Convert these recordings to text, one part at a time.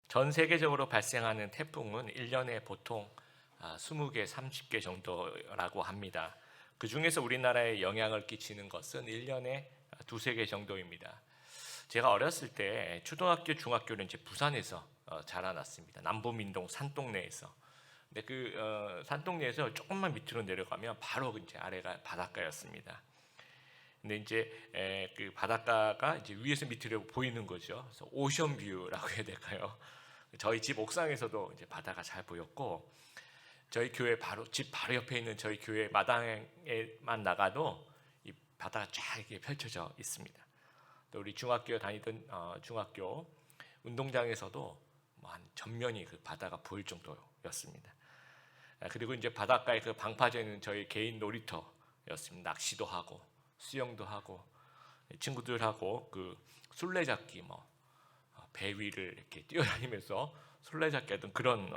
전 세계적으로 발생하는 태풍은 1년에 보통 20개, 30개 정도라고 합니다. 그 중에서 우리나라에 영향을 끼치는 것은 1년에 두세 개 정도입니다. 제가 어렸을 때 초등학교, 중학교는 이제 부산에서 자라났습니다. 남부민동 산동네에서. 근데 그 산동네에서 조금만 밑으로 내려가면 바로 이제 아래가 바닷가였습니다. 근데 이제 그 바닷가가 이제 위에서 밑으로 보이는 거죠. 그래서 오션뷰라고 해야 될까요? 저희 집 옥상에서도 이제 바다가 잘 보였고, 저희 교회 집 바로 옆에 있는 저희 교회 마당에만 나가도 이 바다가 쫙 이렇게 펼쳐져 있습니다. 또 우리 중학교 다니던 중학교 운동장에서도 한 전면이 그 바다가 보일 정도였습니다. 그리고 이제 바닷가에 그 방파제는 저희 개인 놀이터였습니다. 낚시도 하고 수영도 하고 친구들하고 그 술래잡기 배 위를 이렇게 뛰어다니면서 술래잡기 하던 그런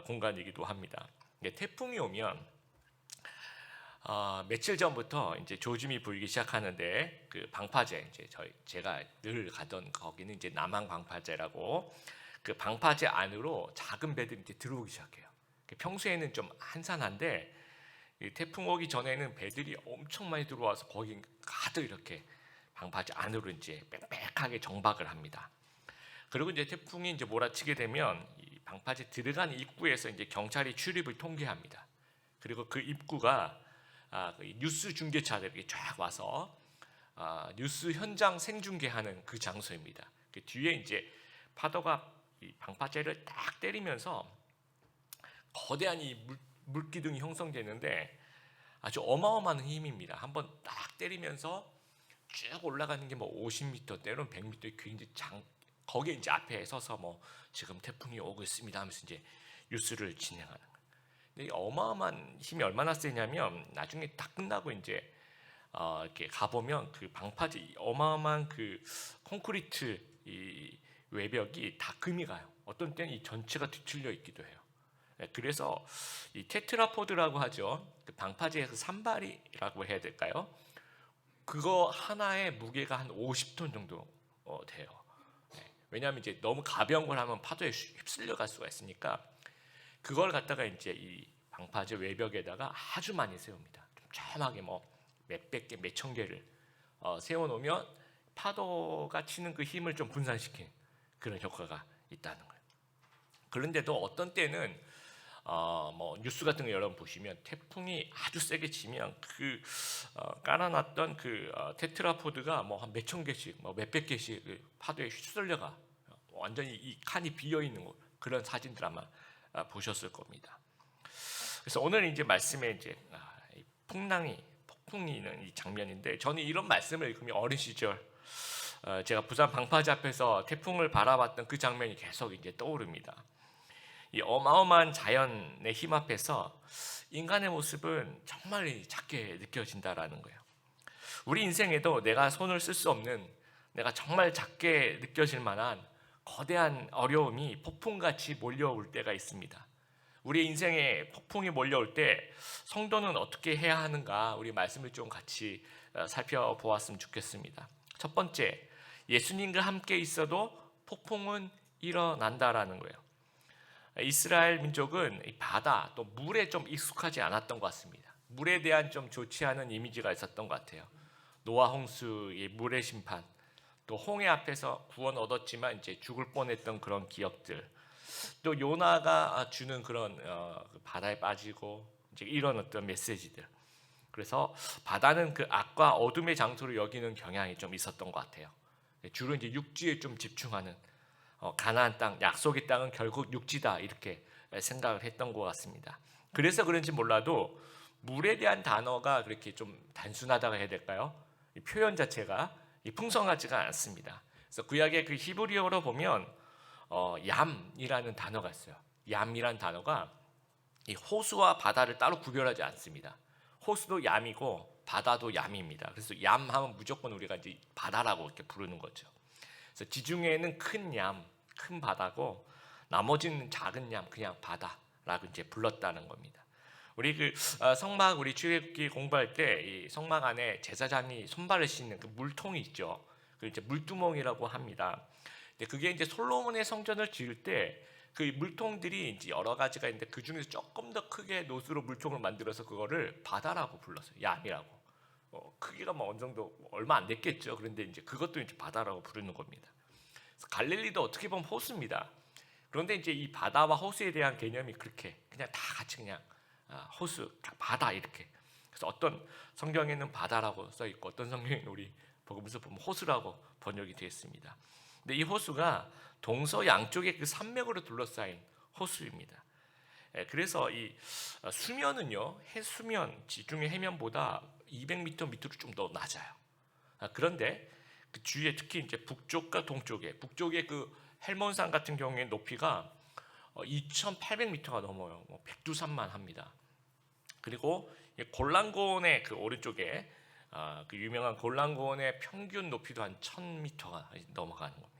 공간이기도 합니다. 태풍이 오면 며칠 전부터 이제 조짐이 불기 시작하는데, 그 방파제, 이제 제가 늘 가던 거기는 이제 남한 방파제라고, 그 방파제 안으로 작은 배들이 이제 들어오기 시작해요. 평소에는 좀 한산한데 태풍 오기 전에는 배들이 엄청 많이 들어와서 거기 가득 이렇게 방파제 안으로 이제 빽빽하게 정박을 합니다. 그리고 이제 태풍이 이제 몰아치게 되면 이 방파제 들어간 입구에서 이제 경찰이 출입을 통계합니다. 그리고 그 입구가 뉴스 중계차들이 쫙 와서 뉴스 현장 생중계하는 그 장소입니다. 그 뒤에 이제 파도가 이 방파제를 딱 때리면서 거대한 이 물기둥이 형성되는데 아주 어마어마한 힘입니다. 한번 딱 때리면서 쭉 올라가는 게 50m, 때로는 100m, 굉장히 거기에 이제 앞에 서서 지금 태풍이 오고 있습니다 하면서 이제 뉴스를 진행하는 거예요. 근데 이 어마어마한 힘이 얼마나 세냐면 나중에 다 끝나고 이제 이렇게 가보면 그 방파제 어마어마한 그 콘크리트 이 외벽이 다 금이 가요. 어떤 때는 이 전체가 뒤틀려 있기도 해요. 그래서 이 테트라포드라고 하죠. 그 방파제의 그 산발이라고 해야 될까요? 그거 하나의 무게가 한 50톤 정도 돼요. 왜냐하면 이제 너무 가벼운 걸 하면 파도에 휩쓸려 갈 수가 있으니까 그걸 갖다가 이제 이 방파제 외벽에다가 아주 많이 세웁니다. 좀 촘하게 몇백 개, 몇천 개를 세워놓으면 파도가 치는 그 힘을 좀 분산시킨 그런 효과가 있다는 거예요. 그런데도 어떤 때는 뉴스 같은 거 여러분 보시면 태풍이 아주 세게 치면 그 깔아놨던 그 테트라포드가 한 몇천 개씩, 몇백 개씩 파도에 휩쓸려가 완전히 이 칸이 비어 있는 그런 사진들 아마 보셨을 겁니다. 그래서 오늘 이제 말씀에 이제 폭풍이는 이 장면인데, 저는 이런 말씀을 읽으면 어린 시절 제가 부산 방파제 앞에서 태풍을 바라봤던 그 장면이 계속 이제 떠오릅니다. 이 어마어마한 자연의 힘 앞에서 인간의 모습은 정말 작게 느껴진다라는 거예요. 우리 인생에도 내가 손을 쓸 수 없는, 내가 정말 작게 느껴질 만한 거대한 어려움이 폭풍같이 몰려올 때가 있습니다. 우리 인생에 폭풍이 몰려올 때 성도는 어떻게 해야 하는가, 우리 말씀을 좀 같이 살펴보았으면 좋겠습니다. 첫 번째, 예수님과 함께 있어도 폭풍은 일어난다라는 거예요. 이스라엘 민족은 바다 또 물에 좀 익숙하지 않았던 것 같습니다. 물에 대한 좀 좋지 않은 이미지가 있었던 것 같아요. 노아 홍수의 물의 심판, 또 홍해 앞에서 구원 얻었지만 이제 죽을 뻔했던 그런 기억들, 또 요나가 주는 그런 바다에 빠지고 이제 이런 어떤 메시지들. 그래서 바다는 그 악과 어둠의 장소로 여기는 경향이 좀 있었던 것 같아요. 주로 이제 육지에 좀 집중하는, 가나안 땅, 약속의 땅은 결국 육지다 이렇게 생각을 했던 것 같습니다. 그래서 그런지 몰라도 물에 대한 단어가 그렇게 좀 단순하다고 해야 될까요? 이 표현 자체가 풍성하지가 않습니다. 그래서 구약의 그 히브리어로 보면 얌이라는 단어가 있어요. 얌이라는 단어가 이 호수와 바다를 따로 구별하지 않습니다. 호수도 얌이고 바다도 얌입니다. 그래서 얌하면 무조건 우리가 이제 바다라고 이렇게 부르는 거죠. 그래서 지중해는 큰 얌, 큰 바다고 나머지는 작은 얌, 그냥 바다라고 이제 불렀다는 겁니다. 우리 그 성막, 우리 출애굽기 공부할 때 이 성막 안에 제사장이 손발을 씻는 그 물통이 있죠. 그 이제 물두멍이라고 합니다. 근데 그게 이제 솔로몬의 성전을 지을 때 그 물통들이 이제 여러 가지가 있는데 그 중에서 조금 더 크게 노수로 물통을 만들어서 그거를 바다라고 불렀어요. 얌이라고. 크기가 뭐 어느 정도 얼마 안 됐겠죠. 그런데 이제 그것도 이제 바다라고 부르는 겁니다. 그래서 갈릴리도 어떻게 보면 호수입니다. 그런데 이제 이 바다와 호수에 대한 개념이 그렇게 그냥 다 같이 그냥 호수, 바다 이렇게. 그래서 어떤 성경에는 바다라고 써 있고 어떤 성경에는 우리 복음서 보면 호수라고 번역이 되어 있습니다. 근데 이 호수가 동서 양쪽의 그 산맥으로 둘러싸인 호수입니다. 그래서 이 수면은요, 해 수면 지중해 해면보다 200m 밑으로 좀 더 낮아요. 그런데 그 주위에 특히 이제 북쪽과 동쪽에 북쪽의 그 헬몬산 같은 경우에 높이가 2,800m가 넘어요. 백두산만 합니다. 그리고 골란고원의 그 오른쪽에 그 유명한 골란고원의 평균 높이도 한 1,000m가 넘어가는 겁니다.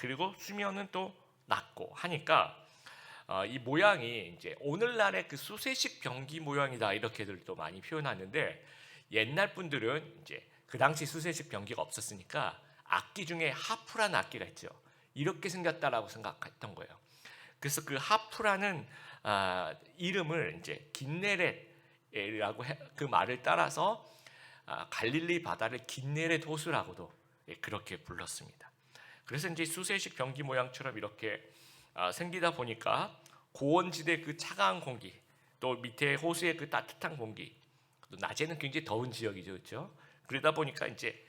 그리고 수면은 또 낮고 하니까 이 모양이 이제 오늘날의 그 수세식 병기 모양이다 이렇게들 또 많이 표현하는데 옛날 분들은 이제 그 당시 수세식 병기가 없었으니까 악기 중에 하프라는 악기가 있죠. 이렇게 생겼다라고 생각했던 거예요. 그래서 그 하프라는 이름을 이제 긴네렛이라고 그 말을 따라서 갈릴리 바다를 긴네렛 호수라고도 그렇게 불렀습니다. 그래서 이제 수세식 병기 모양처럼 이렇게 생기다 보니까 고원지대 그 차가운 공기, 또 밑에 호수의 그 따뜻한 공기, 또 낮에는 굉장히 더운 지역이죠, 그렇죠? 그러다 보니까 이제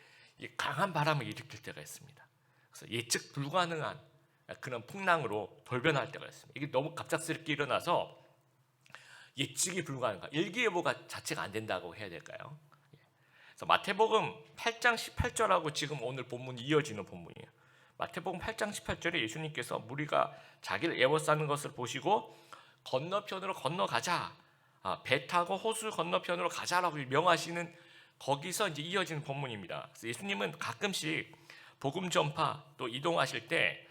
강한 바람을 일으킬 때가 있습니다. 그래서 예측 불가능한 그런 풍랑으로 돌변할 때가 있습니다. 이게 너무 갑작스럽게 일어나서 예측이 불가능한, 일기예보가 자체가 안 된다고 해야 될까요? 그래서 마태복음 8장 18절하고 지금 오늘 본문이 이어지는 본문이에요. 마태복음 8장 18절에 예수님께서 무리가 자기를 애워싸는 것을 보시고 건너편으로 건너가자, 배 타고 호수 건너편으로 가자라고 명하시는 거기서 이제 이어지는 본문입니다. 그래서 예수님은 가끔씩 복음 전파 또 이동하실 때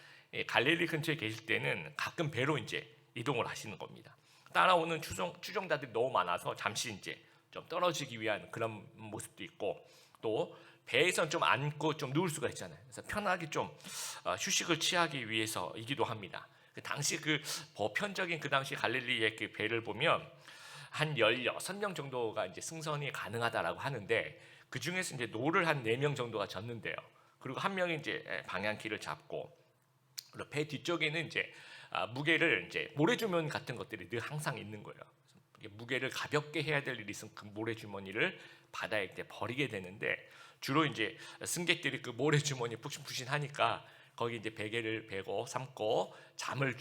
갈릴리 근처에 계실 때는 가끔 배로 이제 이동을 하시는 겁니다. 따라오는 추종자들이 너무 많아서 잠시 이제 좀 떨어지기 위한 그런 모습도 있고 또 배에선 좀 앉고 좀 누울 수가 있잖아요. 그래서 편하게 좀 휴식을 취하기 위해서이기도 합니다. 그 당시 그 보편적인 그 당시 갈릴리의 그 배를 보면 한 16명 정도가 이제 승선이 가능하다라고 하는데 그 중에서 이제 노를 한 4명 정도가 졌는데요. 그리고 한 명이 이제 방향키를 잡고 그리고 배 뒤쪽에는 이제 무게를 이제 모래주머니 같은 것들이 늘 항상 있는 거예요. 무게를 가볍게 해야 될 일이 있으면 그 모래주머니를 바다에 이제 버리게 되는데 주로 이제 승객들이 그 모래주머니 푹신푹신하니까 거기 이제 베개를 베고 삼고 잠을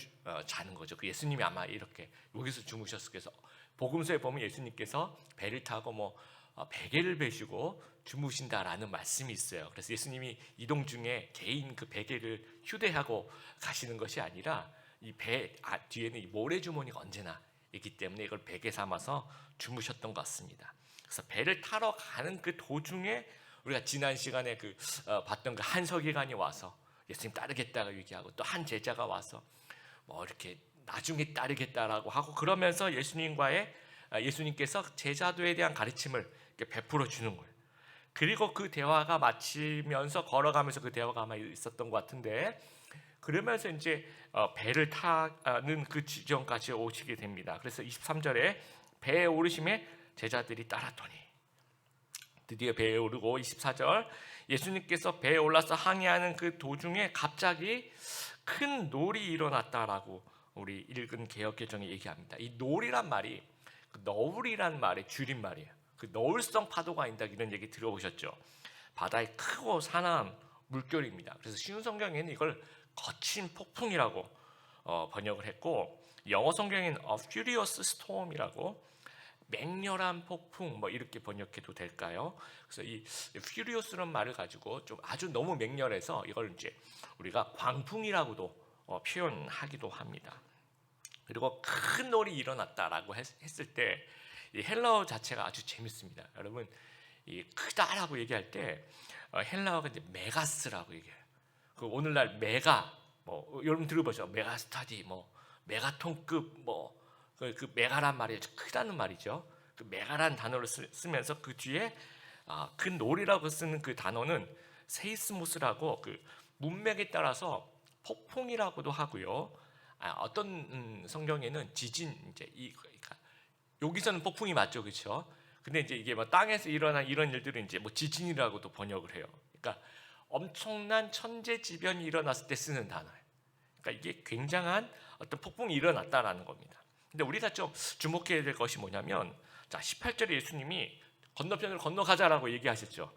자는 거죠. 그 예수님이 아마 이렇게 여기서 주무셨을 거예요. 복음서에 보면 예수님께서 배를 타고 뭐 베개를 베시고 주무신다라는 말씀이 있어요. 그래서 예수님이 이동 중에 개인 그 베개를 휴대하고 가시는 것이 아니라 이 배 뒤에는 이 모래주머니가 언제나 있기 때문에 이걸 베개 삼아서 주무셨던 것 같습니다. 그래서 배를 타러 가는 그 도중에 우리가 지난 시간에 봤던 그 한 서기관이 와서 예수님 따르겠다고 얘기하고 또 한 제자가 와서 뭐 이렇게 나중에 따르겠다라고 하고 그러면서 예수님께서 제자도에 대한 가르침을 베풀어 주는 거예요. 그리고 그 대화가 마치면서 걸어가면서 그 대화가 아마 있었던 것 같은데 그러면서 이제 배를 타는 그 지점까지 오시게 됩니다. 그래서 23절에 배에 오르심에 제자들이 따랐더니 드디어 배에 오르고 24절 예수님께서 배에 올라서 항해하는 그 도중에 갑자기 큰 놀이 일어났다라고 우리 읽은 개역개정이 얘기합니다. 이 놀이란 말이 너울이란 말의 줄임말이에요. 그 너울성 파도가 인다 이런 얘기 들어보셨죠? 바다의 크고 산한 물결입니다. 그래서 쉬운 성경에는 이걸 거친 폭풍이라고 번역을 했고 영어 성경에는 A Furious Storm이라고 맹렬한 폭풍 뭐 이렇게 번역해도 될까요? 그래서 이 Furious라는 말을 가지고 좀 아주 너무 맹렬해서 이걸 이제 우리가 광풍이라고도 표현하기도 합니다. 그리고 큰 놀이 일어났다라고 했을 때 이 헬라어 자체가 아주 재밌습니다. 여러분 이 크다라고 얘기할 때 헬라어가 이제 메가스라고 얘기해요. 그 오늘날 메가 뭐 여러분 들어보죠. 메가스타디 뭐 메가톤급 뭐 그 메가란 말이 크다는 말이죠. 그 메가란 단어를 쓰면서 그 뒤에 큰 놀이라고 쓰는 그 단어는 세이스모스라고 그 문맥에 따라서 폭풍이라고도 하고요. 어떤 성경에는 지진 그러니까 여기서는 폭풍이 맞죠, 그렇죠? 근데 이제 이게 뭐 땅에서 일어난 이런 일들은 이제 뭐 지진이라고도 번역을 해요. 그러니까 엄청난 천재지변이 일어났을 때 쓰는 단어예요. 그러니까 이게 굉장한 어떤 폭풍이 일어났다라는 겁니다. 근데 우리가 좀 주목해야 될 것이 뭐냐면, 자 18절에 예수님이 건너편으로 건너가자라고 얘기하셨죠.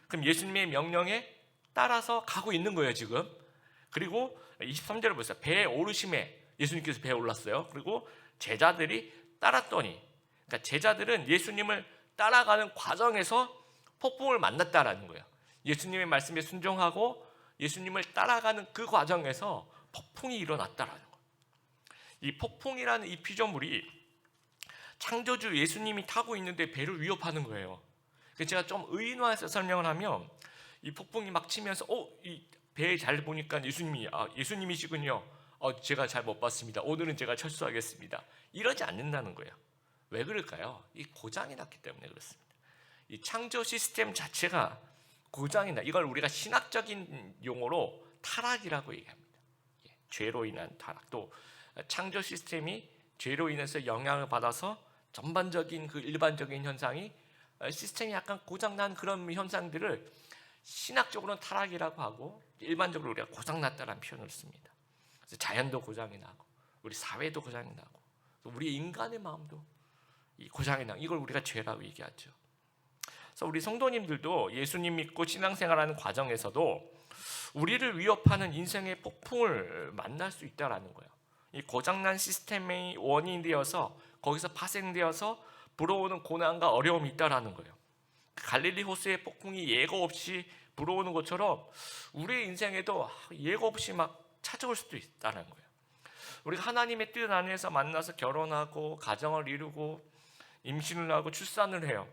그럼 예수님의 명령에 따라서 가고 있는 거예요 지금. 그리고 23절을 보세요. 배에 오르심에 예수님께서 배에 올랐어요. 그리고 제자들이 따랐더니, 그러니까 제자들은 예수님을 따라가는 과정에서 폭풍을 만났다라는 거예요. 예수님의 말씀에 순종하고 예수님을 따라가는 그 과정에서 폭풍이 일어났다라는 거예요. 이 폭풍이라는 이 피조물이 창조주 예수님이 타고 있는데 배를 위협하는 거예요. 제가 좀 의인화해서 설명을 하면, 이 폭풍이 막 치면서 이 배에 잘 보니까 예수님이시군요. 제가 잘 못 봤습니다. 오늘은 제가 철수하겠습니다. 이러지 않는다는 거예요. 왜 그럴까요? 이 고장이 났기 때문에 그렇습니다. 이 창조 시스템 자체가 고장이 나. 이걸 우리가 신학적인 용어로 타락이라고 얘기합니다. 죄로 인한 타락. 또 창조 시스템이 죄로 인해서 영향을 받아서 전반적인 그 일반적인 현상이 시스템이 약간 고장난 그런 현상들을 신학적으로는 타락이라고 하고, 일반적으로 우리가 고장났다라는 표현을 씁니다. 그래서 자연도 고장이 나고 우리 사회도 고장이 나고 또 우리 인간의 마음도 이 고장이 나고, 이걸 우리가 죄라고 얘기하죠. 그래서 우리 성도님들도 예수님 믿고 신앙생활하는 과정에서도 우리를 위협하는 인생의 폭풍을 만날 수 있다라는 거예요. 이 고장난 시스템의 원인이 되어서 거기서 파생되어서 불어오는 고난과 어려움이 있다라는 거예요. 갈릴리 호수의 폭풍이 예고 없이 불어오는 것처럼 우리의 인생에도 예고 없이 막 찾아올 수도 있다는 거예요. 우리가 하나님의 뜻 안에서 만나서 결혼하고 가정을 이루고 임신을 하고 출산을 해요.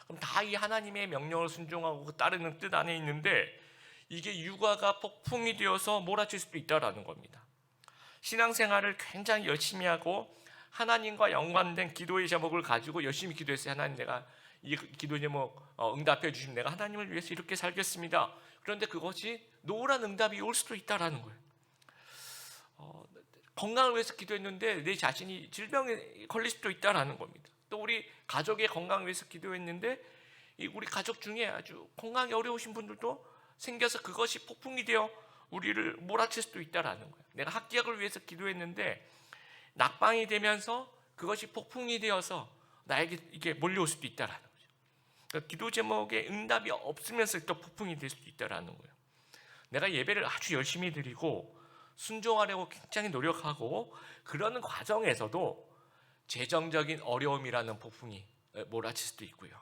그럼 다 이 하나님의 명령을 순종하고 따르는 뜻 안에 있는데, 이게 육아가 폭풍이 되어서 몰아칠 수도 있다라는 겁니다. 신앙생활을 굉장히 열심히 하고 하나님과 연관된 기도의 제목을 가지고 열심히 기도했어요. 하나님, 내가 이 기도 제목 응답해 주시면 내가 하나님을 위해서 이렇게 살겠습니다. 그런데 그것이 노란 응답이 올 수도 있다라는 거예요. 건강을 위해서 기도했는데 내 자신이 질병에 걸릴 수도 있다라는 겁니다. 또 우리 가족의 건강을 위해서 기도했는데 우리 가족 중에 아주 건강이 어려우신 분들도 생겨서 그것이 폭풍이 되어 우리를 몰아칠 수도 있다라는 거예요. 내가 학기약을 위해서 기도했는데 낙방이 되면서 그것이 폭풍이 되어서 나에게 이게 몰려올 수도 있다라는 거죠. 그러니까 기도 제목에 응답이 없으면서 또 폭풍이 될 수도 있다라는 거예요. 내가 예배를 아주 열심히 드리고 순종하려고 굉장히 노력하고 그러는 과정에서도 재정적인 어려움이라는 폭풍이 몰아칠 수도 있고요.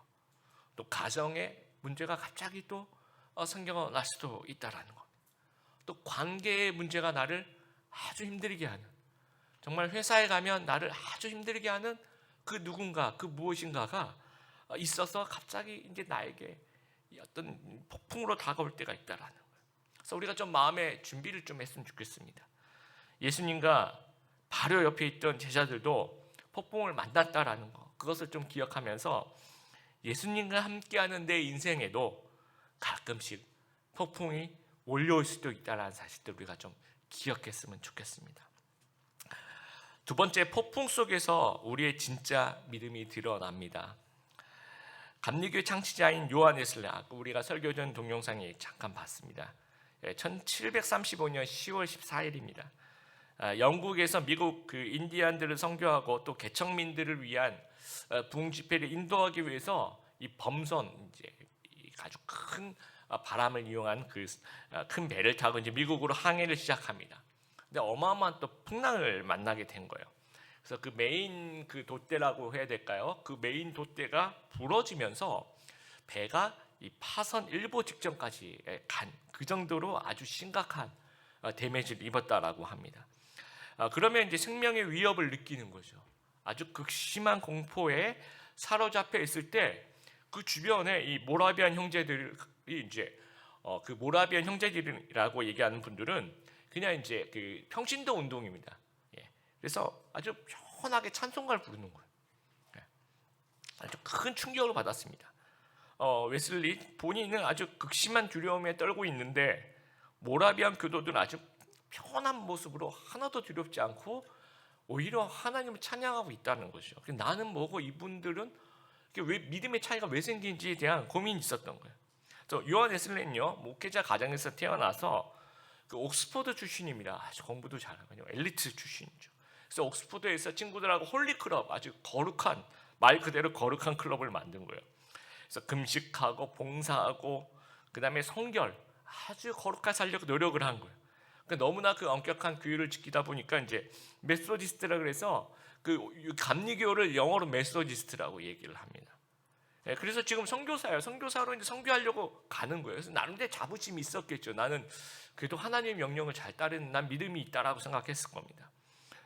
또 가정의 문제가 갑자기 또 생겨날 수도 있다라는 겁니다. 또 관계의 문제가 나를 아주 힘들게 하는, 정말 회사에 가면 나를 아주 힘들게 하는 그 누군가, 그 무엇인가가 있어서 갑자기 이제 나에게 어떤 폭풍으로 다가올 때가 있다라는 거예요. 그래서 우리가 좀 마음의 준비를 좀 했으면 좋겠습니다. 예수님과 바로 옆에 있던 제자들도 폭풍을 만났다라는 거, 그것을 좀 기억하면서 예수님과 함께하는 내 인생에도 가끔씩 폭풍이 몰려올 수도 있다는 사실들 우리가 좀 기억했으면 좋겠습니다. 두 번째, 폭풍 속에서 우리의 진짜 믿음이 드러납니다. 감리교의 창시자인 요한 웨슬리, 우리가 설교전 동영상에 잠깐 봤습니다. 1735년 10월 14일입니다. 영국에서 미국 그 인디안들을 선교하고 또 개척민들을 위한 부흥 집회를 인도하기 위해서 이 범선, 이제 아주 큰 바람을 이용한 그 큰 배를 타고 이제 미국으로 항해를 시작합니다. 근데 어마어마한 또 풍랑을 만나게 된 거예요. 그래서 그 메인 그 돛대라고 해야 될까요? 그 메인 돛대가 부러지면서 배가 이 파선 일보 직전까지 간 그 정도로 아주 심각한 데미지를 입었다라고 합니다. 그러면 이제 생명의 위협을 느끼는 거죠. 아주 극심한 공포에 사로잡혀 있을 때 그 주변에 이 모라비안 형제들이 이제 그 모라비안 형제들이라고 얘기하는 분들은 그냥 이제 그 평신도 운동입니다. 그래서 아주 편하게 찬송가를 부르는 거예요. 아주 큰 충격을 받았습니다. 웨슬리 본인은 아주 극심한 두려움에 떨고 있는데 모라비안 교도들은 아주 편한 모습으로 하나도 두렵지 않고 오히려 하나님을 찬양하고 있다는 것이죠. 나는 뭐고 이분들은 왜 믿음의 차이가 왜 생긴지에 대한 고민이 있었던 거예요. 그래서 요한 웨슬리는요, 목회자 가정에서 태어나서 그 옥스퍼드 출신입니다. 아주 공부도 잘하거든요. 엘리트 출신이죠. 그래서 옥스퍼드에서 친구들하고 홀리클럽, 아주 거룩한, 말 그대로 거룩한 클럽을 만든 거예요. 그래서 금식하고 봉사하고 그 다음에 성결, 아주 거룩하게 살려고 노력을 한 거예요. 그러니까 너무나 그 엄격한 규율을 지키다 보니까 이제 메소디스트라 그래서 그 감리교를 영어로 메소디스트라고 얘기를 합니다. 그래서 지금 선교사예요. 선교사로 이제 선교하려고 가는 거예요. 그래서 나름대로 자부심이 있었겠죠. 나는 그래도 하나님의 명령을 잘 따르는 난 믿음이 있다라고 생각했을 겁니다.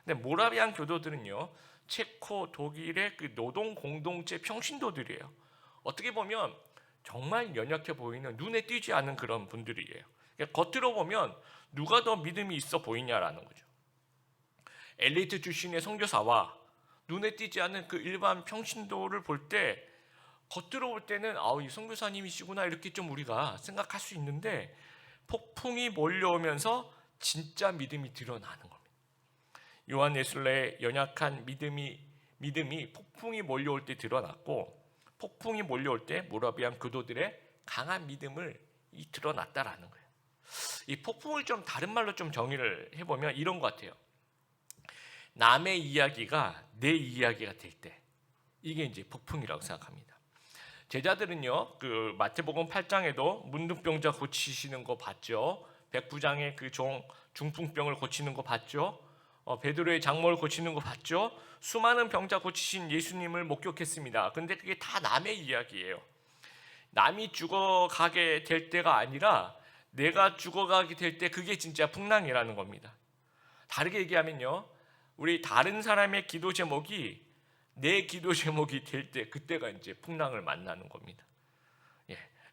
근데 모라비안 교도들은요, 체코, 독일의 그 노동 공동체 평신도들이에요. 어떻게 보면 정말 연약해 보이는, 눈에 띄지 않는 그런 분들이에요. 그러니까 겉으로 보면 누가 더 믿음이 있어 보이냐라는 거죠. 엘리트 출신의 선교사와 눈에 띄지 않는 그 일반 평신도를 볼 때, 겉으로 볼 때는 이 선교사님이시구나 이렇게 좀 우리가 생각할 수 있는데, 폭풍이 몰려오면서 진짜 믿음이 드러나는 겁니다. 요한 웨슬리의 연약한 믿음이 폭풍이 몰려올 때 드러났고, 폭풍이 몰려올 때 모라비안 교도들의 강한 믿음을 드러났다라는 거예요. 이 폭풍을 좀 다른 말로 좀 정의를 해보면 이런 것 같아요. 남의 이야기가 내 이야기가 될 때, 이게 이제 폭풍이라고 생각합니다. 제자들은요, 그 마태복음 8장에도 문둥병자 고치시는 거 봤죠. 백부장의 그 중풍병을 고치는 거 봤죠. 베드로의 장모를 고치는 거 봤죠. 수많은 병자 고치신 예수님을 목격했습니다. 근데 그게 다 남의 이야기예요. 남이 죽어가게 될 때가 아니라 내가 죽어가게 될 때, 그게 진짜 풍랑이라는 겁니다. 다르게 얘기하면요, 우리 다른 사람의 기도 제목이 내 기도 제목이 될 때, 그때가 이제 풍랑을 만나는 겁니다.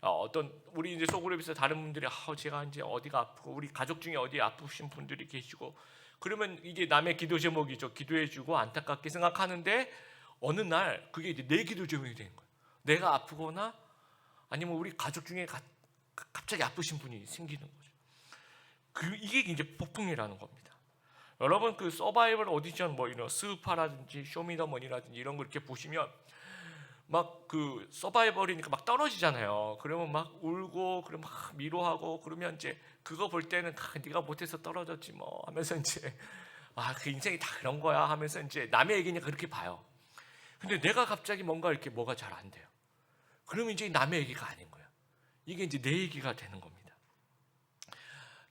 어떤 우리 이제 소그룹에서 다른 분들이 제가 이제 어디가 아프고, 우리 가족 중에 어디 아프신 분들이 계시고, 그러면 이게 남의 기도 제목이죠. 기도해주고 안타깝게 생각하는데 어느 날 그게 이제 내 기도 제목이 되는 거예요. 내가 아프거나 아니면 우리 가족 중에 갑자기 아프신 분이 생기는 거죠. 이게 이제 폭풍이라는 겁니다. 여러분 그 서바이벌 오디션 뭐 이런 스우파라든지 쇼미더머니라든지 이런 거 이렇게 보시면 막 그 서바이벌이니까 막 떨어지잖아요. 그러면 막 울고, 그러면 막 미로하고, 그러면 이제 그거 볼 때는 네가 못해서 떨어졌지 뭐 하면서 이제 그 인생이 다 그런 거야 하면서 이제 남의 얘기니까 그렇게 봐요. 근데 내가 갑자기 뭐가 잘 안 돼요. 그러면 이제 남의 얘기가 아닌 거예요. 이게 이제 내 얘기가 되는 겁니다.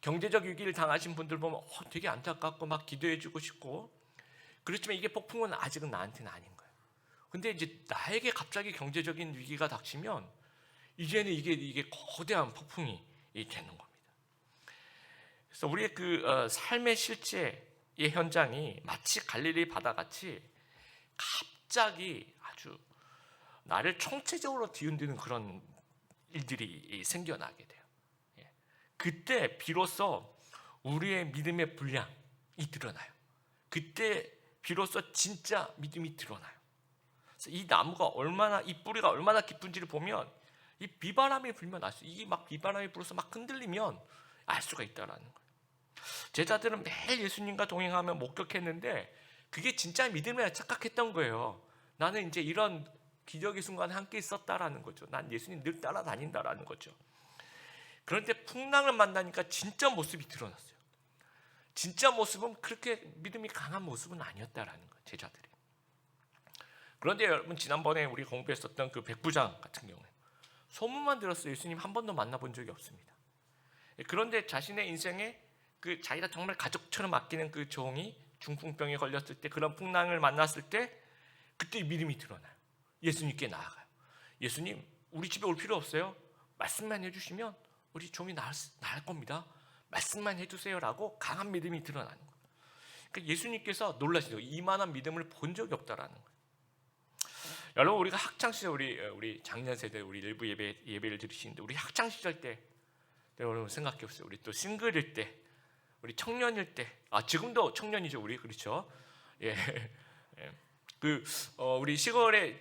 경제적 위기를 당하신 분들 보면 되게 안타깝고 막 기도해주고 싶고, 그렇지만 이게 폭풍은 아직은 나한테는 아닌 거예요. 근데 이제 나에게 갑자기 경제적인 위기가 닥치면 이제는 이게 거대한 폭풍이 되는 겁니다. 그래서 우리의 그 삶의 실제의 현장이 마치 갈릴리 바다같이 갑자기 아주 나를 총체적으로 뒤흔드는 그런 일들이 생겨나게 돼요. 그때 비로소 우리의 믿음의 분량이 드러나요. 그때 비로소 진짜 믿음이 드러나요. 그래서 이 나무가 이 뿌리가 얼마나 깊은지를 보면, 이 비바람이 불면 알 수, 이게 막 비바람이 불어서 막 흔들리면 알 수가 있다라는 거예요. 제자들은 매일 예수님과 동행하며 목격했는데 그게 진짜 믿음이라 착각했던 거예요. 나는 이제 이런 기적의 순간에 함께 있었다라는 거죠. 난 예수님 늘 따라다닌다라는 거죠. 그런데 풍랑을 만나니까 진짜 모습이 드러났어요. 진짜 모습은 그렇게 믿음이 강한 모습은 아니었다라는 거예요, 제자들이. 그런데 여러분, 지난번에 우리 공부했었던 그 백부장 같은 경우에 소문만 들었어요. 예수님 한 번도 만나본 적이 없습니다. 그런데 자신의 인생에 그 자기가 정말 가족처럼 아끼는 그 종이 중풍병에 걸렸을 때, 그런 풍랑을 만났을 때 그때 믿음이 드러나요. 예수님께 나아가요. 예수님, 우리 집에 올 필요 없어요. 말씀만 해주시면 우리 종이 나을 겁니다. 말씀만 해주세요라고 강한 믿음이 드러나는 거예요. 그러니까 예수님께서 놀라시죠. 이만한 믿음을 본 적이 없다라는 거예요. 여러분, 우리가 학창 시절 우리 작년 세대 우리 일부 예배를 들으시는데, 우리 학창 시절 때 여러분 생각해 보세요. 우리 또 싱글일 때, 우리 청년일 때, 지금도 청년이죠, 우리. 그렇죠? 예. 우리 시골에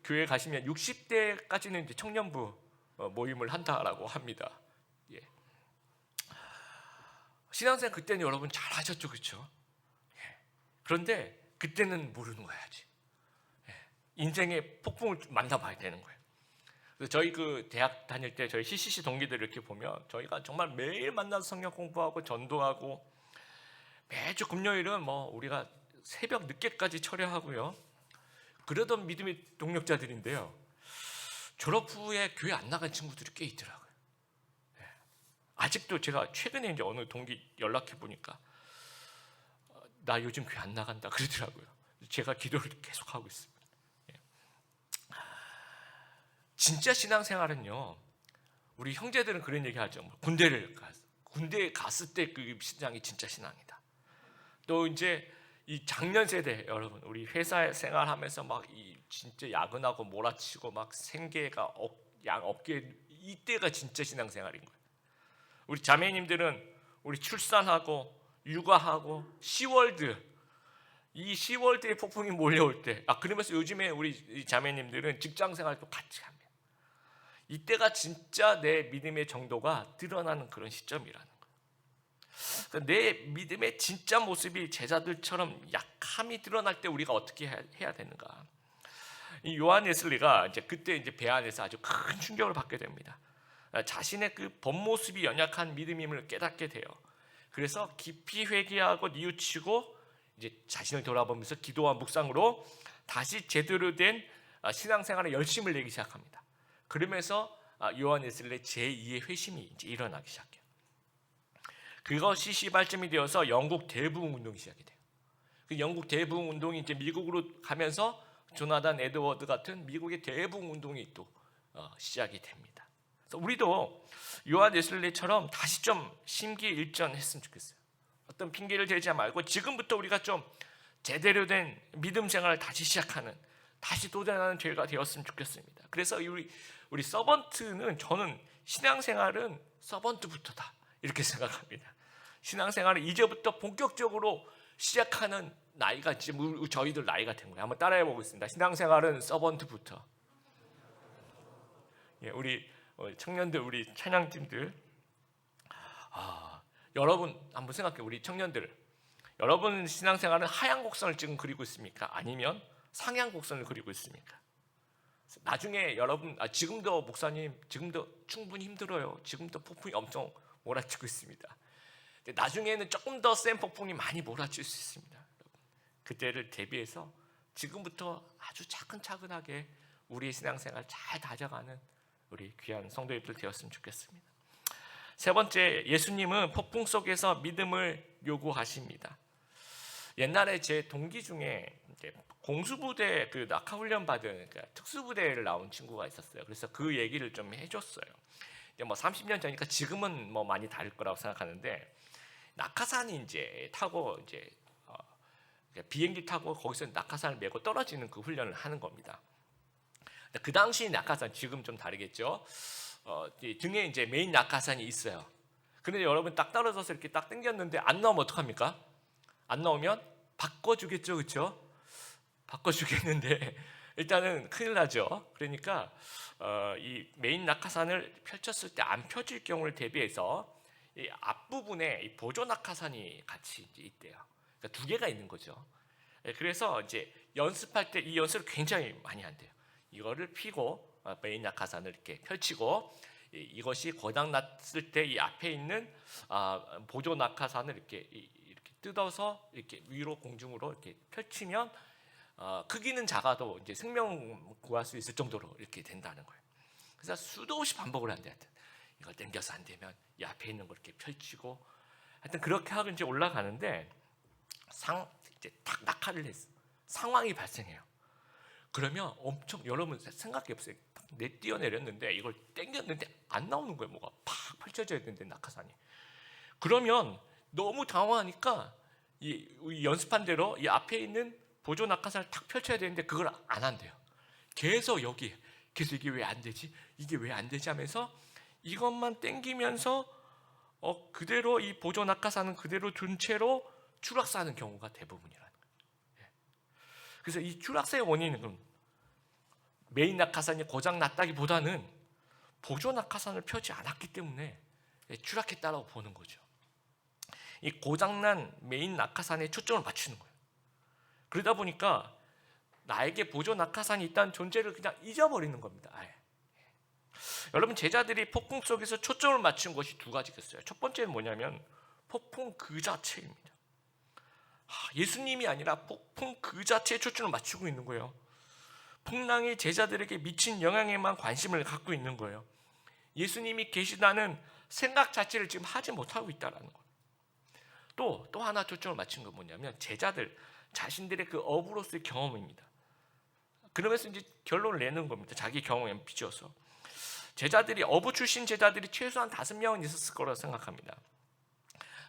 교회 가시면 60대까지는 이제 청년부 모임을 한다라고 합니다. 예. 신앙생활 그때는 여러분 잘하셨죠, 그렇죠? 그런데 그때는 모르는 거야 아직. 인생의 폭풍을 만나봐야 되는 거예요. 그래서 저희 그 대학 다닐 때 저희 CCC 동기들 이렇게 보면 저희가 정말 매일 만나서 성경 공부하고 전도하고 매주 금요일은 뭐 우리가 새벽 늦게까지 철야하고요. 그러던 믿음의 동력자들인데요. 졸업 후에 교회 안 나간 친구들이 꽤 있더라고요. 아직도 제가 최근에 이제 어느 동기 연락해 보니까 나 요즘 교회 안 나간다 그러더라고요. 제가 기도를 계속 하고 있습니다. 진짜 신앙생활은요. 우리 형제들은 그런 얘기하죠. 군대에 갔을 때 그 신앙이 진짜 신앙이다. 또 이제 이 장년 세대 여러분, 우리 회사 생활하면서 막 이 진짜 야근하고 몰아치고 막 생계가 없게 이때가 진짜 신앙생활인 거예요. 우리 자매님들은 우리 출산하고 육아하고 시월드 이 시월드의 폭풍이 몰려올 때, 그러면서 요즘에 우리 자매님들은 직장 생활도 같이 합니다. 이때가 진짜 내 믿음의 정도가 드러나는 그런 시점이라는 거예요. 내 믿음의 진짜 모습이 제자들처럼 약함이 드러날 때 우리가 어떻게 해야 되는가? 이 요한 웨슬리가 이제 그때 이제 배 안에서 아주 큰 충격을 받게 됩니다. 자신의 그 본 모습이 연약한 믿음임을 깨닫게 돼요. 그래서 깊이 회개하고 뉘우치고 이제 자신을 돌아보면서 기도와 묵상으로 다시 제대로 된 신앙생활에 열심을 내기 시작합니다. 그러면서 요한 웨슬리의 제2의 회심이 이제 일어나기 시작해요. 그것이 시발점이 되어서 영국 대부흥 운동이 시작이 돼요. 그 영국 대부흥 운동이 이제 미국으로 가면서 조나단 에드워드 같은 미국의 대부흥 운동이 또 시작이 됩니다. 그래서 우리도 요한 웨슬리처럼 다시 좀 심기일전했으면 좋겠어요. 어떤 핑계를 대지 말고 지금부터 우리가 좀 제대로 된 믿음 생활을 다시 시작하는, 다시 도전하는 죄가 되었으면 좋겠습니다. 그래서 우리 서번트는, 저는 신앙생활은 서번트부터다 이렇게 생각합니다. 신앙생활은 이제부터 본격적으로 시작하는 나이가 지금 저희들 나이가 된 거예요. 한번 따라해 보겠습니다. 신앙생활은 서번트부터. 우리 청년들, 우리 찬양팀들, 여러분 한번 생각해. 우리 청년들, 여러분 신앙생활은 하향 곡선을 지금 그리고 있습니까? 아니면 상향 곡선을 그리고 있습니까? 나중에 여러분, 지금도 목사님, 지금도 충분히 힘들어요. 지금도 폭풍이 엄청 몰아치고 있습니다. 나중에는 조금 더 센 폭풍이 많이 몰아칠 수 있습니다. 그때를 대비해서 지금부터 아주 차근차근하게 우리의 신앙생활 잘 다져가는 우리 귀한 성도님들 되었으면 좋겠습니다. 세 번째, 예수님은 폭풍 속에서 믿음을 요구하십니다. 옛날에 제 동기 중에 이제 공수부대 그 낙하훈련 받은 특수부대를 나온 친구가 있었어요. 그래서 그 얘기를 좀 해줬어요. 뭐 30년 전이니까 지금은 뭐 많이 다를 거라고 생각하는데, 낙하산이 이제 타고 이제 비행기 타고 거기서 낙하산을 메고 떨어지는 그 훈련을 하는 겁니다. 그 당시 낙하산, 지금 좀 다르겠죠. 등에 이제 메인 낙하산이 있어요. 근데 여러분 딱 떨어져서 이렇게 딱 당겼는데 안 나오면 어떡합니까? 안 나오면 바꿔주겠죠, 그렇죠? 바꿔주겠는데 일단은 큰일 나죠. 그러니까 이 메인 낙하산을 펼쳤을 때 안 펴질 경우를 대비해서 이 앞부분에 이 보조 낙하산이 같이 이제 있대요. 그러니까 두 개가 있는 거죠. 그래서 이제 연습할 때 이 연습을 굉장히 많이 한대요. 이거를 피고 메인 낙하산을 이렇게 펼치고, 이것이 고장 났을 때 이 앞에 있는 보조 낙하산을 이렇게 뜯어서 이렇게 위로 공중으로 이렇게 펼치면 크기는 작아도 이제 생명 구할 수 있을 정도로 이렇게 된다는 거예요. 그래서 수도 없이 반복을 한대. 하여튼 이걸 당겨서 안 되면 이 앞에 있는 걸 이렇게 펼치고, 하여튼 그렇게 하고 이제 올라가는데 이제 딱 낙하를 했어. 상황이 발생해요. 그러면 엄청, 여러분 생각해 보세요. 내 뛰어내렸는데 이걸 당겼는데 안 나오는 거예요. 뭐가 팍 펼쳐져야 되는데 낙하산이. 그러면 너무 당황하니까 이 연습한 대로 이 앞에 있는 보조 낙하산을 탁 펼쳐야 되는데 그걸 안 한대요. 계속 계속 이게 왜 안 되지? 이게 왜 안 되지? 하면서 이것만 당기면서 그대로 이 보조 낙하산은 그대로 둔 채로 추락사는 경우가 대부분이라는 거예요. 그래서 이 추락사의 원인은 메인 낙하산이 고장 났다기보다는 보조 낙하산을 펴지 않았기 때문에 추락했다라고 보는 거죠. 이 고장난 메인 낙하산에 초점을 맞추는 거예요. 그러다 보니까 나에게 보조 낙하산이 있다는 존재를 그냥 잊어버리는 겁니다. 아예. 여러분, 제자들이 폭풍 속에서 초점을 맞춘 것이 두 가지겠어요. 첫 번째는 뭐냐면 폭풍 그 자체입니다. 예수님이 아니라 폭풍 그 자체에 초점을 맞추고 있는 거예요. 풍랑이 제자들에게 미친 영향에만 관심을 갖고 있는 거예요. 예수님이 계시다는 생각 자체를 지금 하지 못하고 있다는 거예요. 또 하나 초점을 맞춘 건 뭐냐면 제자들 자신들의 그 어부로서의 경험입니다. 그러면서 이제 결론을 내는 겁니다. 자기 경험에 비추어서. 제자들이, 어부 출신 제자들이 최소한 5명은 있었을 거라고 생각합니다.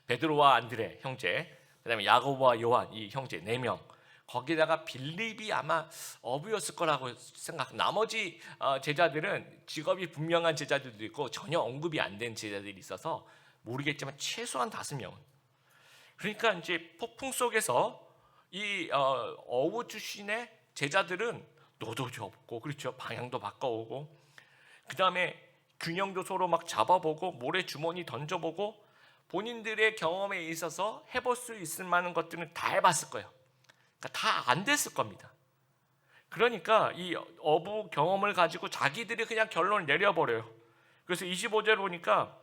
베드로와 안드레 형제, 그다음에 야고보와 요한 이 형제 4명, 거기다가 빌립이 아마 어부였을 거라고 생각. 나머지 제자들은 직업이 분명한 제자들도 있고 전혀 언급이 안 된 제자들이 있어서 모르겠지만 최소한 5명. 그러니까 이제 폭풍 속에서 이 어부 출신의 제자들은 노도 접고, 그렇죠, 방향도 바꿔오고, 그 다음에 균형도 서로 막 잡아보고 모래 주머니 던져보고 본인들의 경험에 있어서 해볼 수 있을 만한 것들은 다 해봤을 거예요. 그러니까 다 안 됐을 겁니다. 그러니까 이 어부 경험을 가지고 자기들이 그냥 결론을 내려버려요. 그래서 25절 보니까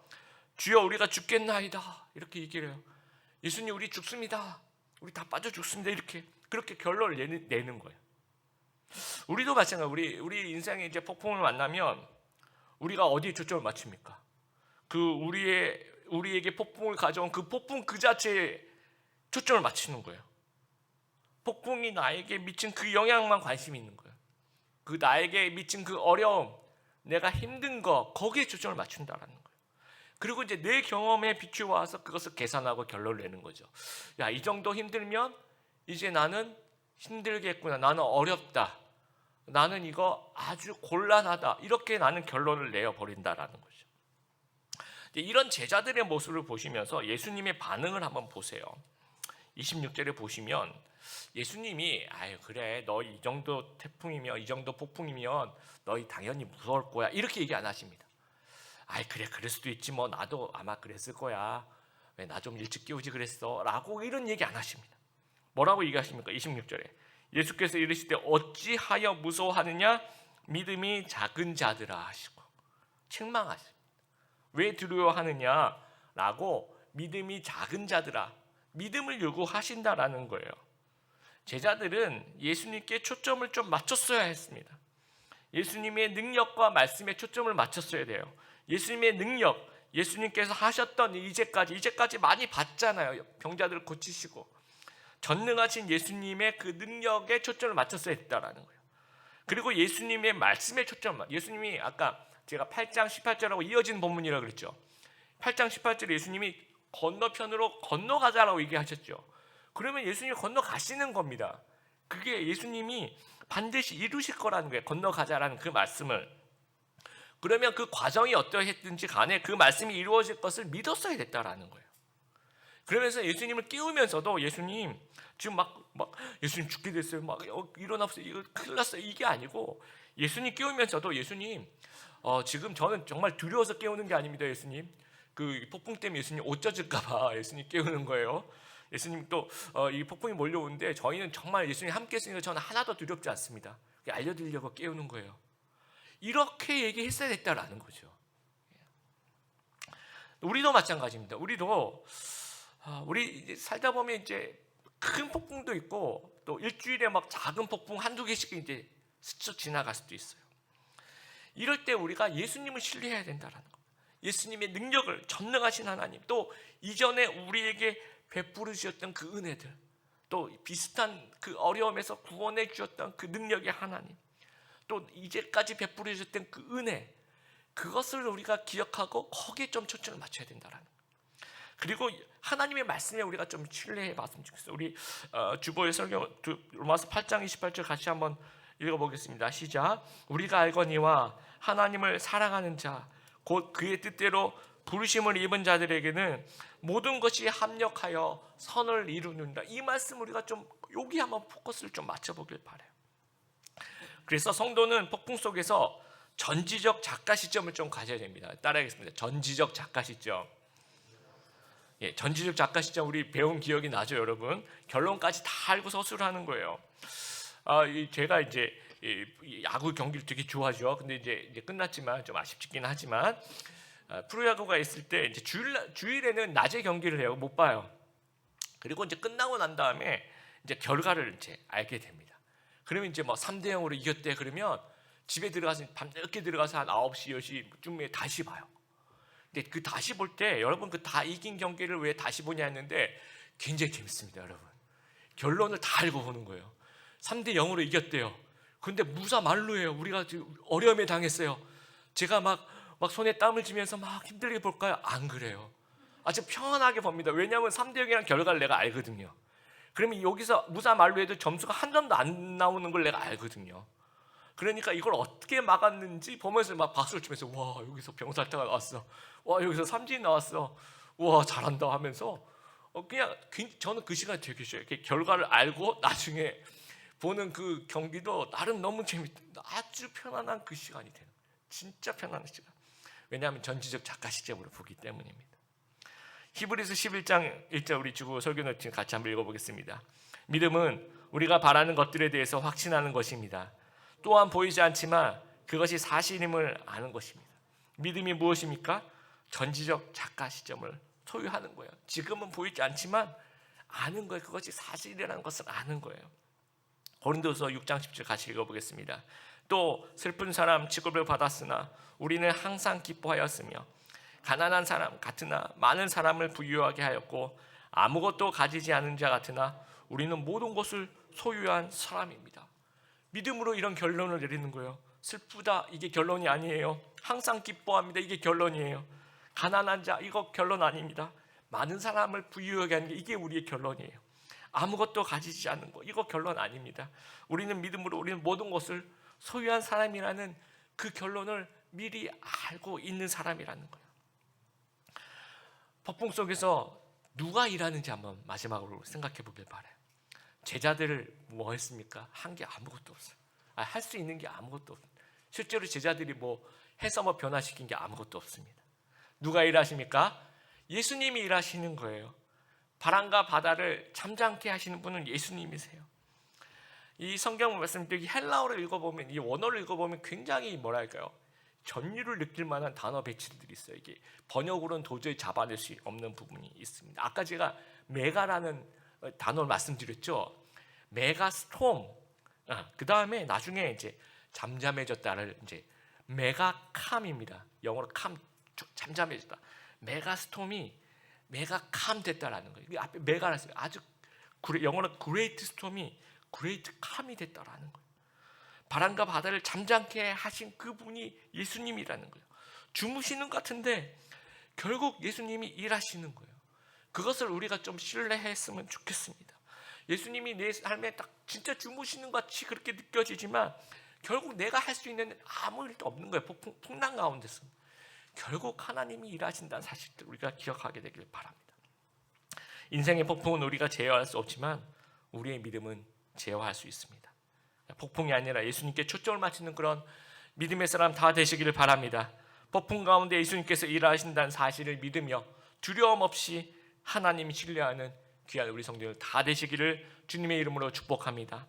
주여 우리가 죽겠나이다 이렇게 얘기를 해요. 예수님 우리 죽습니다. 우리 다 빠져 죽습니다. 이렇게 그렇게 결론을 내는 거예요. 우리도 마찬가지예요. 우리 인생에 이제 폭풍을 만나면 우리가 어디에 초점을 맞춥니까? 우리에게 폭풍을 가져온 그 폭풍 그 자체에 초점을 맞추는 거예요. 폭풍이 나에게 미친 그 영향만 관심이 있는 거예요. 그 나에게 미친 그 어려움, 내가 힘든 거, 거기에 초점을 맞춘다라는 거예요. 그리고 이제 내 경험에 비추어 와서 그것을 계산하고 결론을 내는 거죠. 야, 이 정도 힘들면 이제 나는 힘들겠구나. 나는 어렵다. 나는 이거 아주 곤란하다. 이렇게 나는 결론을 내어버린다라는 거죠. 이런 제자들의 모습을 보시면서 예수님의 반응을 한번 보세요. 26절에 보시면 예수님이 아유 그래 너 이 정도 태풍이면 이 정도 폭풍이면 너희 당연히 무서울 거야 이렇게 얘기 안 하십니다. 아이 그래 그럴 수도 있지 뭐 나도 아마 그랬을 거야. 왜 나 좀 일찍 깨우지 그랬어 라고 이런 얘기 안 하십니다. 뭐라고 얘기하십니까? 26절에 예수께서 이르시되 어찌하여 무서워하느냐 믿음이 작은 자들아 하시고 책망하십니다. 왜 두려워하느냐 라고 믿음이 작은 자들아 믿음을 요구하신다라는 거예요. 제자들은 예수님께 초점을 좀 맞췄어야 했습니다. 예수님의 능력과 말씀에 초점을 맞췄어야 돼요. 예수님의 능력, 예수님께서 하셨던 이제까지 많이 봤잖아요. 병자들을 고치시고 전능하신 예수님의 그 능력에 초점을 맞췄어야 했다라는 거예요. 그리고 예수님의 말씀에 예수님이 아까 제가 8장 18절하고 이어진 본문이라고 그랬죠. 8장 18절에 예수님이 건너편으로 건너가자라고 얘기하셨죠. 그러면 예수님이 건너가시는 겁니다. 그게 예수님이 반드시 이루실 거라는 거예요. 건너가자라는 그 말씀을. 그러면 그 과정이 어떠했든지 간에 그 말씀이 이루어질 것을 믿었어야 됐다라는 거예요. 그러면서 예수님을 깨우면서도 예수님 지금 막 예수님 죽게 됐어요. 막 일어나보세요. 이거 큰일 났어요. 이게 아니고 예수님 깨우면서도 예수님 지금 저는 정말 두려워서 깨우는 게 아닙니다. 예수님 그 폭풍 때문에 예수님 옷 젖을까 봐 예수님 깨우는 거예요. 예수님 또 이 폭풍이 몰려오는데 저희는 정말 예수님 함께 했으니까 저는 하나도 두렵지 않습니다. 알려드리려고 깨우는 거예요. 이렇게 얘기했어야 됐다라는 거죠. 우리도 마찬가지입니다. 우리 살다 보면 이제 큰 폭풍도 있고 또 일주일에 막 작은 폭풍 한두 개씩 이제 스쳐 지나갈 수도 있어요. 이럴 때 우리가 예수님을 신뢰해야 된다라는 거. 예수님의 능력을 전능하신 하나님, 또 이전에 우리에게 베풀어 주셨던 그 은혜들, 또 비슷한 그 어려움에서 구원해 주셨던 그 능력의 하나님, 또 이제까지 베풀어 주셨던 그 은혜, 그것을 우리가 기억하고 거기에 좀 초점을 맞춰야 된다라는 거예요. 그리고 하나님의 말씀에 우리가 좀 신뢰해 봤으면 좋겠어요. 우리 주보의 설교 로마서 8장 28절 같이 한번 읽어보겠습니다. 시작. 우리가 알거니와 하나님을 사랑하는 자 곧 그의 뜻대로 부르심을 입은 자들에게는 모든 것이 합력하여 선을 이루는다. 이 말씀 우리가 좀 여기 한번 포커스를 좀 맞춰보길 바라요. 그래서 성도는 폭풍 속에서 전지적 작가 시점을 좀 가져야 됩니다. 따라하겠습니다. 전지적 작가 시점. 전지적 작가 시절 우리 배운 기억이 나죠, 여러분. 결론까지 다 알고 서술을 하는 거예요. 제가 이제 이 야구 경기를 되게 좋아하죠. 근데 이제 끝났지만 좀 아쉽긴 하지만 프로야구가 있을 때 이제 주일에는 낮에 경기를 해요. 못 봐요. 그리고 이제 끝나고 난 다음에 이제 결과를 이제 알게 됩니다. 그러면 이제 뭐 3대0으로 이겼대 그러면 집에 들어가서 밤늦게 들어가서 한 9시, 10시쯤에 다시 봐요. 근데 그 다시 볼 때 여러분 그 다 이긴 경기를 왜 다시 보냐 했는데 굉장히 재밌습니다, 여러분. 결론을 다 알고 보는 거예요. 3대0으로 이겼대요. 근데 무사 만루해요. 우리가 지금 어려움에 당했어요. 제가 막 손에 땀을 쥐면서 막 힘들게 볼까요? 안 그래요. 아주 편안하게 봅니다. 왜냐하면 3대0이라는 결과를 내가 알거든요. 그러면 여기서 무사 만루해도 점수가 한 점도 안 나오는 걸 내가 알거든요. 그러니까 이걸 어떻게 막았는지 보면서 막 박수를 치면서 와 여기서 병살타가 나왔어, 와 여기서 삼진이 나왔어, 와 잘한다 하면서 그냥 저는 그 시간이 되게 싫어요. 결과를 알고 나중에 보는 그 경기도 나름 너무 재밌다. 아주 편안한 그 시간이 되는, 진짜 편안한 시간. 왜냐하면 전지적 작가 시점으로 보기 때문입니다. 히브리서 11장 1절 우리 주보 설교 노트 같이 한번 읽어보겠습니다. 믿음은 우리가 바라는 것들에 대해서 확신하는 것입니다. 또한 보이지 않지만 그것이 사실임을 아는 것입니다. 믿음이 무엇입니까? 전지적 작가 시점을 소유하는 거예요. 지금은 보이지 않지만 아는 거예요. 그것이 사실이라는 것을 아는 거예요. 고린도서 6장 10절 같이 읽어보겠습니다. 또 슬픈 사람 취급을 받았으나 우리는 항상 기뻐하였으며 가난한 사람 같으나 많은 사람을 부유하게 하였고 아무것도 가지지 않은 자 같으나 우리는 모든 것을 소유한 사람입니다. 믿음으로 이런 결론을 내리는 거예요. 슬프다 이게 결론이 아니에요. 항상 기뻐합니다 이게 결론이에요. 가난한 자 이거 결론 아닙니다. 많은 사람을 부유하게 하는 게 이게 우리의 결론이에요. 아무것도 가지지 않는 거 이거 결론 아닙니다. 우리는 믿음으로 우리는 모든 것을 소유한 사람이라는 그 결론을 미리 알고 있는 사람이라는 거예요. 폭풍 속에서 누가 일하는지 한번 마지막으로 생각해 보길 바라요. 제자들을 뭐 했습니까? 한 게 아무것도 없어요. 할 수 있는 게 아무것도 없어요. 실제로 제자들이 뭐 해서 뭐 변화시킨 게 아무것도 없습니다. 누가 일하십니까? 예수님이 일하시는 거예요. 바람과 바다를 잠잠케 하시는 분은 예수님이세요. 이 성경 말씀 여기 헬라어를 읽어보면 이 원어를 읽어보면 굉장히 뭐랄까요? 전율을 느낄 만한 단어 배치들이 있어요. 이게 번역으로는 도저히 잡아낼 수 없는 부분이 있습니다. 아까 제가 메가라는 단어를 말씀드렸죠. 메가스톰. 그 다음에 나중에 이제 잠잠해졌다를 이제 메가캄입니다. 영어로 캄 잠잠해졌다. 메가스톰이 메가캄 됐다라는 거예요. 이 앞에 메가라 했어요. 아주 영어로 그레이트 스톰이 그레이트 캄이 됐다라는 거예요. 바람과 바다를 잠잠케 하신 그분이 예수님이라는 거예요. 주무시는 것 같은데 결국 예수님이 일하시는 거예요. 그것을 우리가 좀 신뢰했으면 좋겠습니다. 예수님이 내 삶에 딱 진짜 주무시는 것 같이 그렇게 느껴지지만 결국 내가 할 수 있는 아무 일도 없는 거예요. 풍랑 가운데서 결국 하나님이 일하신다는 사실을 우리가 기억하게 되길 바랍니다. 인생의 폭풍은 우리가 제어할 수 없지만 우리의 믿음은 제어할 수 있습니다. 폭풍이 아니라 예수님께 초점을 맞추는 그런 믿음의 사람 다 되시기를 바랍니다. 폭풍 가운데 예수님께서 일하신다는 사실을 믿으며 두려움 없이 하나님 신뢰하는 귀한 우리 성도들 다 되시기를 주님의 이름으로 축복합니다.